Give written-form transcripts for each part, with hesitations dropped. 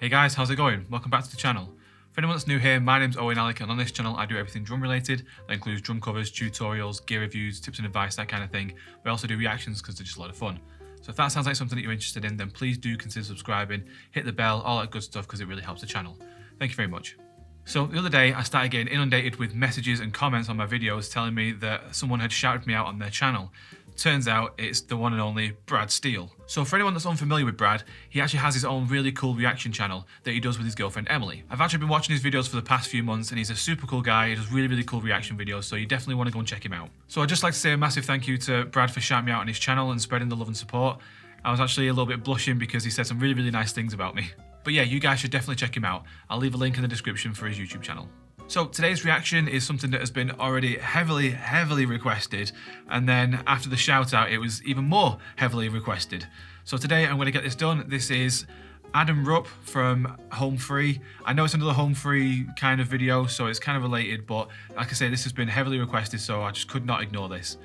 Hey guys, how's it going? Welcome back to the channel. For anyone that's new here, my name's OwenAlec, and on this channel I do everything drum related. That includes drum covers, tutorials, gear reviews, tips and advice, that kind of thing. We also do reactions because they're just a lot of fun. So if that sounds like something that you're interested in, then please do consider subscribing, hit the bell, all that good stuff, because it really helps the channel. Thank you very much. So the other day I started getting inundated with messages and comments on my videos telling me that someone had shouted me out on their channel. Turns out it's the one and only Brad Steele. So for anyone that's unfamiliar with Brad, he actually has his own really cool reaction channel that he does with his girlfriend Emily. I've actually been watching his videos for the past few months and he's a super cool guy. He does really cool reaction videos, so you definitely want to go and check him out. So I'd just like to say a massive thank you to Brad for shouting me out on his channel and spreading the love and support. I was actually a little bit blushing because he said some really nice things about me. But yeah, you guys should definitely check him out. I'll leave a link in the description for his YouTube channel. So today's reaction is something that has been already heavily requested, and then after the shout out it was even more heavily requested. So today I'm going to get this done. This is Rupp from Home Free. I know it's another Home Free kind of video, so it's kind of related, but like I say, this has been heavily requested, so I just could not ignore this.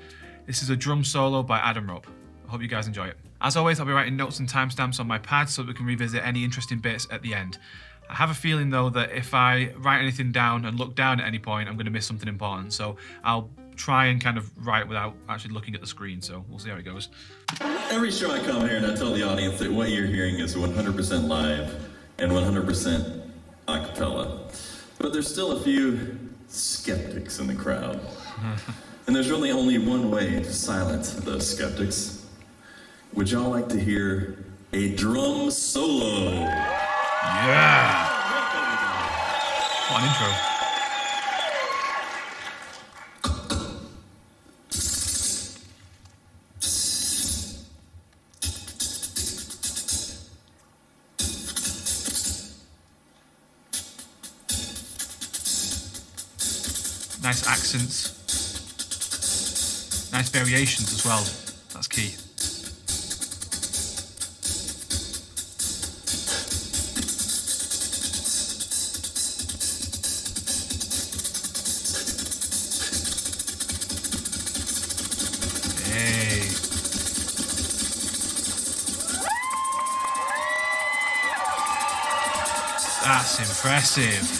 This is a drum solo by Rupp. I hope you guys enjoy it. As always, I'll be writing notes and timestamps on my pad so that we can revisit any interesting bits at the end. I have a feeling though that if I write anything down and look down at any point, I'm going to miss something important. So I'll try and kind of write without actually looking at the screen. So we'll see how it goes. Every show I come here and I tell the audience that what you're hearing is 100% live and 100% a cappella. But there's still a few skeptics in the crowd. And there's really only one way to silence those skeptics. Would y'all like to hear a drum solo? Yeah! What an intro. Nice accents. Nice variations as well. That's key. Hey. That's impressive.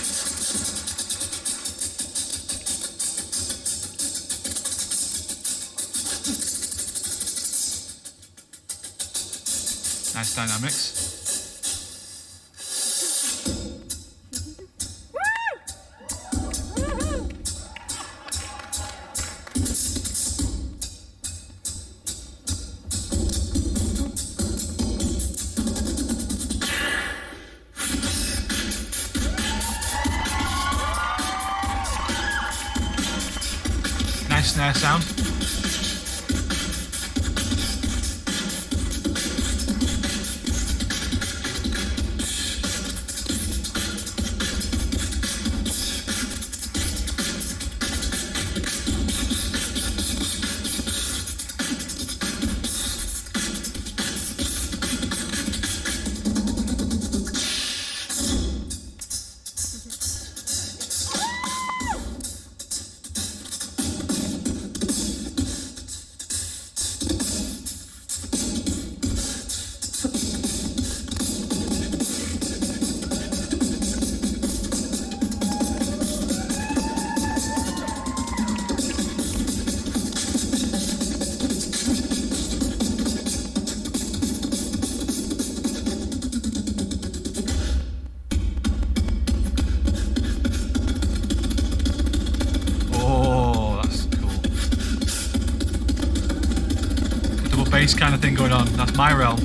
Nice dynamics. Nice snare sound. Bass kind of thing going on. That's my realm.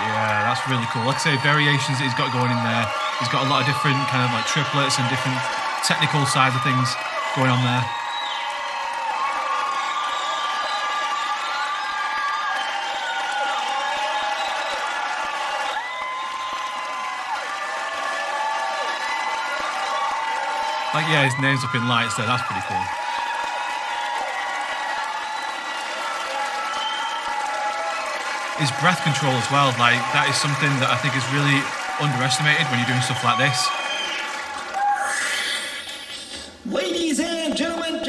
Yeah, that's really cool. Like I say, variations that he's got going in there. He's got a lot of different kind of like triplets and different technical sides of things going on there. Like, yeah, his name's up in lights there, that's pretty cool. His breath control as well, like, that is something that I think is really underestimated when you're doing stuff like this. Ladies and gentlemen.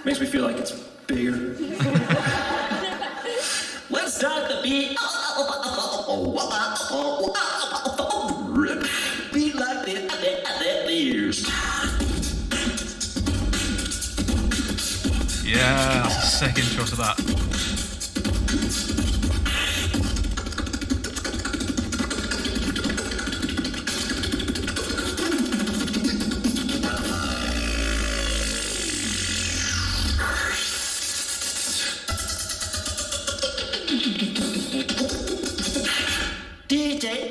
Makes me feel like it's bigger. Let's start the beat. Beat like this. Yeah, that's a sick intro to that. DJ.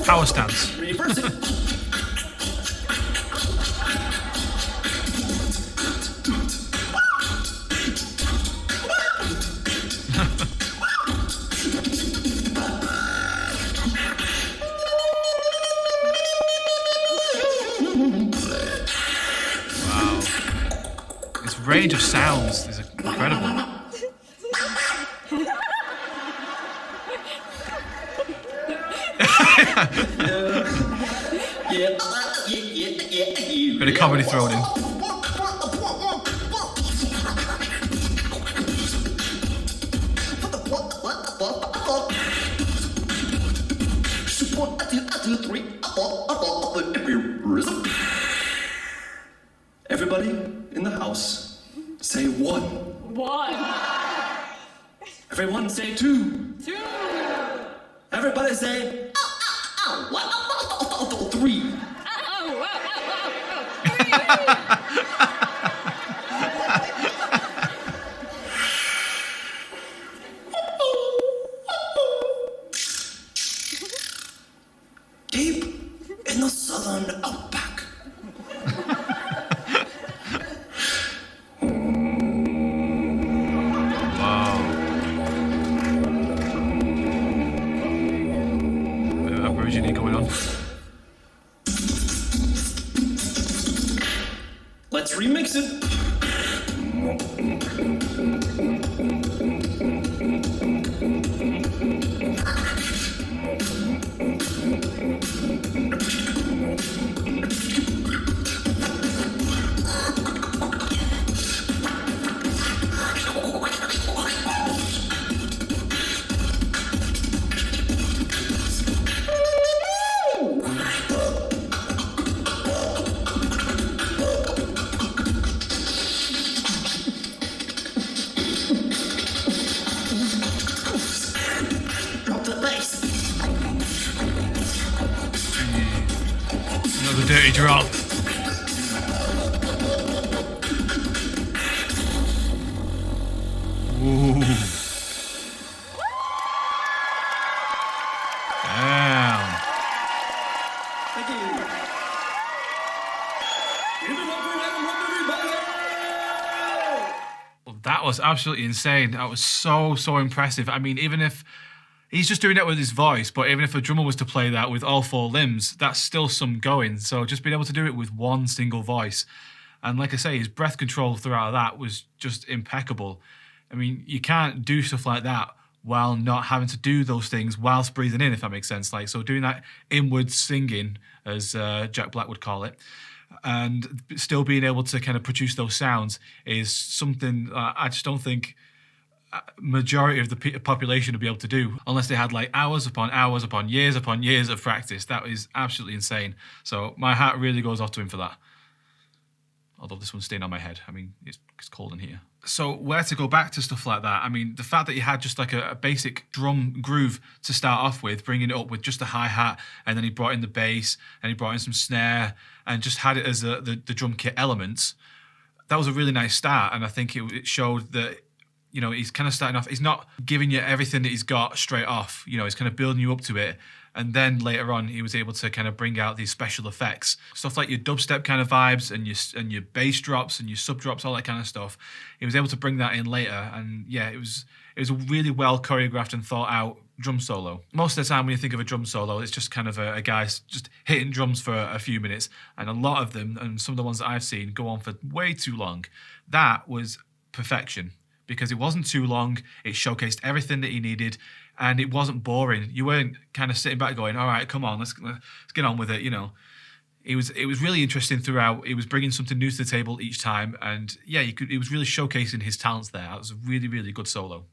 Power stance. Reverse it. Range of sounds is incredible. Bit of comedy thrown in. Everybody in the house. Say one. One. Everyone say two. Two. Everybody say three. Deep in the southern outback. Going on. Let's remix it. Another dirty drop. Ooh. Damn. Thank you. Well, that was absolutely insane. That was so impressive. I mean, even if he's just doing it with his voice, but even if a drummer was to play that with all four limbs, that's still some going. So just being able to do it with one single voice. And like I say, his breath control throughout that was just impeccable. I mean, you can't do stuff like that while not having to do those things whilst breathing in, if that makes sense. Like, so doing that inward singing, as Jack Black would call it, and still being able to kind of produce those sounds is something I just don't think majority of the population would be able to do unless they had like hours upon years of practice. That is absolutely insane. So my hat really goes off to him for that. Although this one's staying on my head. I mean, it's cold in here. So where to go back to stuff like that? I mean, the fact that you had just like a basic drum groove to start off with, bringing it up with just a hi-hat, and then he brought in the bass, and he brought in some snare, and just had it as the drum kit elements. That was a really nice start, and I think it showed that, you know, he's kind of starting off, he's not giving you everything that he's got straight off. You know, he's kind of building you up to it. And then later on, he was able to kind of bring out these special effects, stuff like your dubstep kind of vibes and your bass drops and your sub drops, all that kind of stuff. He was able to bring that in later, and yeah, it was a really well choreographed and thought out drum solo. Most of the time when you think of a drum solo, it's just kind of a guy just hitting drums for a few minutes, and a lot of them, and some of the ones that I've seen, go on for way too long. That was perfection, because it wasn't too long, it showcased everything that he needed, and it wasn't boring. You weren't kind of sitting back going, all right, come on, let's get on with it, you know. It was really interesting throughout. It was bringing something new to the table each time, and yeah, it was really showcasing his talents there. It was a really, really good solo.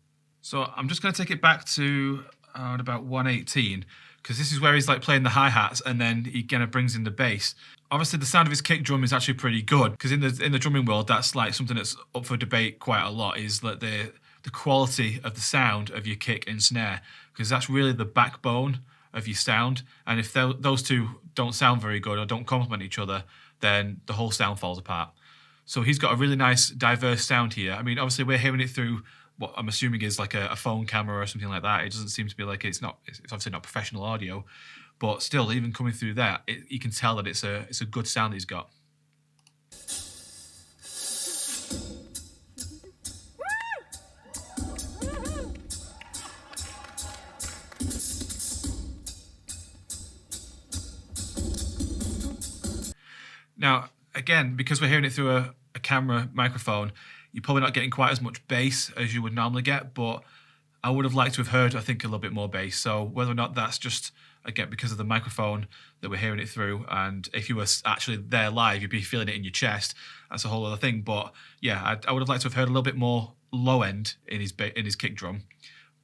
So I'm just going to take it back to about 118, because this is where he's like playing the hi-hats, and then he kind of brings in the bass. Obviously, the sound of his kick drum is actually pretty good, because in the drumming world, that's like something that's up for debate quite a lot, is that the quality of the sound of your kick and snare, because that's really the backbone of your sound, and if those two don't sound very good or don't complement each other, then the whole sound falls apart. So he's got a really nice, diverse sound here. I mean, obviously we're hearing it through what I'm assuming is like a phone camera or something like that. It doesn't seem to be like it's obviously not professional audio, but still, even coming through that, you can tell that it's a good sound that he's got. Now, again, because we're hearing it through a camera microphone, you're probably not getting quite as much bass as you would normally get, but I would have liked to have heard, I think, a little bit more bass. So whether or not that's just, again, because of the microphone that we're hearing it through, and if you were actually there live, you'd be feeling it in your chest. That's a whole other thing. But yeah, I would have liked to have heard a little bit more low end in his kick drum,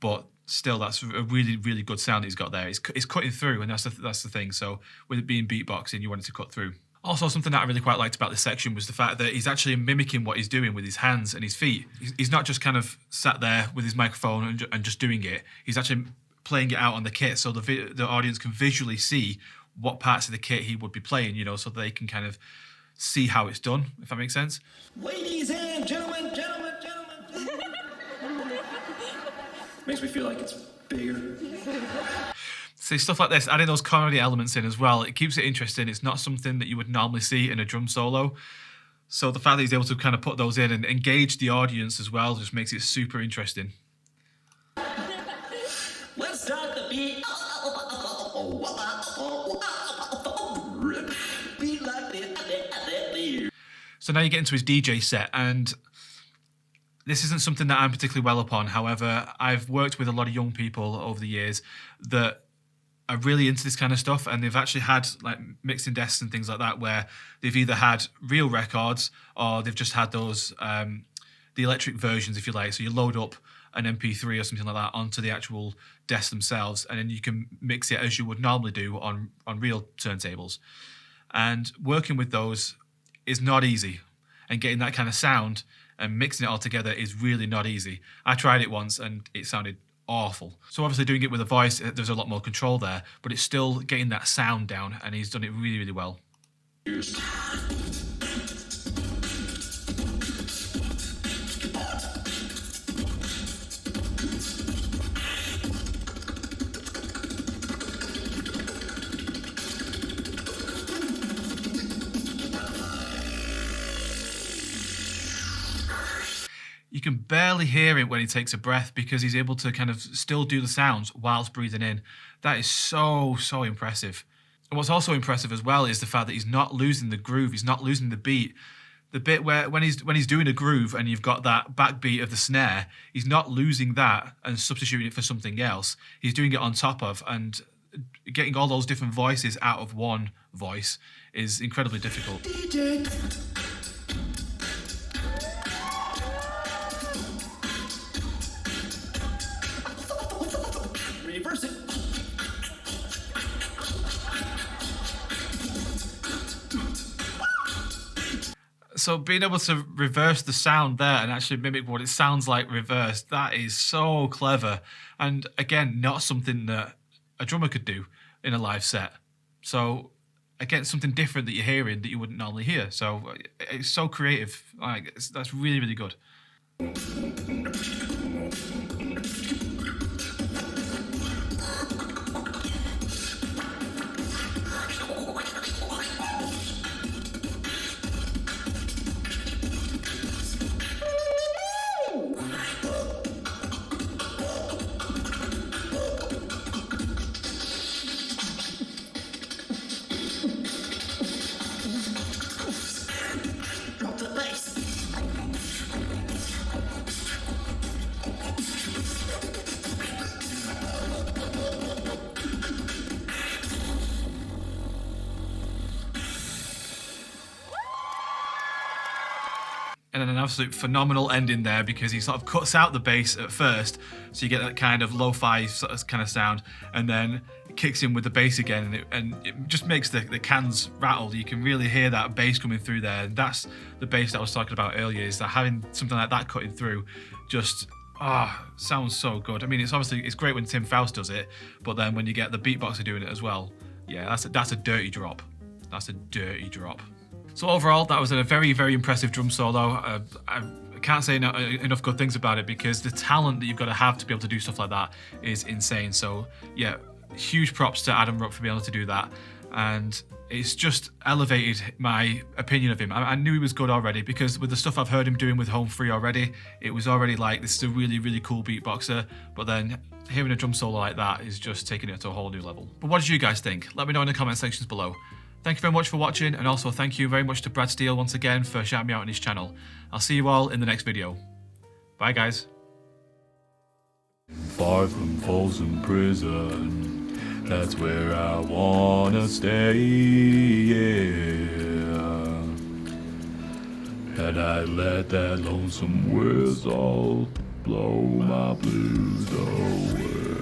but still, that's a really, really good sound he's got there. It's cutting through, and that's the thing. So with it being beatboxing, you want it to cut through. Also, something that I really quite liked about this section was the fact that he's actually mimicking what he's doing with his hands and his feet. He's not just kind of sat there with his microphone and just doing it. He's actually playing it out on the kit, so the audience can visually see what parts of the kit he would be playing, you know, so they can kind of see how it's done, if that makes sense. Ladies and gentlemen. Makes me feel like it's bigger. See, stuff like this, adding those comedy elements in as well, it keeps it interesting. It's not something that you would normally see in a drum solo. So the fact that he's able to kind of put those in and engage the audience as well just makes it super interesting. Let's start the beat. Beat like this. So now you get into his DJ set, and this isn't something that I'm particularly well upon. However, I've worked with a lot of young people over the years that are really into this kind of stuff, and they've actually had like mixing desks and things like that where they've either had real records or they've just had those the electric versions, if you like. So you load up an MP3 or something like that onto the actual desk themselves, and then you can mix it as you would normally do on real turntables. And working with those is not easy, and getting that kind of sound and mixing it all together is really not easy. I tried it once and it sounded awful. So obviously doing it with a voice, there's a lot more control there, but it's still getting that sound down, and he's done it really, really well. You can barely hear it when he takes a breath because he's able to kind of still do the sounds whilst breathing in. That is so, so impressive. And what's also impressive as well is the fact that he's not losing the groove. He's not losing the beat. The bit where when he's doing a groove and you've got that backbeat of the snare, he's not losing that and substituting it for something else. He's doing it on top of, and getting all those different voices out of one voice is incredibly difficult. Reverse it. So being able to reverse the sound there and actually mimic what it sounds like reversed, that is so clever. And again, not something that a drummer could do in a live set. So again, something different that you're hearing that you wouldn't normally hear. So it's so creative. Like, that's really, really good. and then an absolute phenomenal ending there, because he sort of cuts out the bass at first, so you get that kind of lo-fi sort of kind of sound, and then kicks in with the bass again, and it just makes the cans rattle. You can really hear that bass coming through there, and that's the bass that I was talking about earlier, is that having something like that cutting through just sounds so good. I mean, it's great when Tim Faust does it, but then when you get the beatboxer doing it as well, yeah, that's a dirty drop. That's a dirty drop. So overall, that was a very, very impressive drum solo. I can't say enough good things about it, because the talent that you've got to be able to do stuff like that is insane. So yeah, huge props to Adam Rupp for being able to do that. And it's just elevated my opinion of him. I knew he was good already, because with the stuff I've heard him doing with Home Free already, it was already like, this is a really, really cool beatboxer. But then hearing a drum solo like that is just taking it to a whole new level. But what did you guys think? Let me know in the comment sections below. Thank you very much for watching, and also thank you very much to Brad Steele once again for shouting me out on his channel. I'll see you all in the next video. Bye guys. Far from Folsom Prison, that's where I wanna stay, yeah. And I let that lonesome whistle blow my blues away.